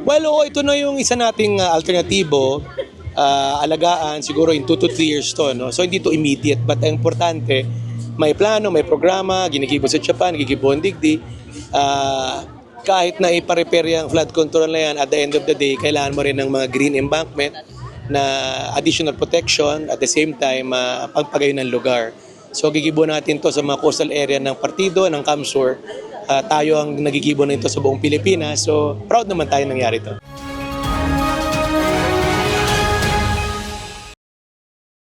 Well, oo, ito na yung isa nating alternatibo, alagaan siguro in 2 to 3 years to, no? So hindi to immediate, but ang importante, may plano, may programa, ginigibo sa Japan, gigibo ang digdi. Kahit na ipa-repair yung flood control na yan, at the end of the day, kailangan mo rin ng mga green embankment na additional protection, at the same time, pagpagayon ng lugar. So gigibo natin to sa mga coastal area ng Partido, ng Camsur. Tayo ang nagigibo na ito sa buong Pilipinas. So proud naman tayo nangyari to.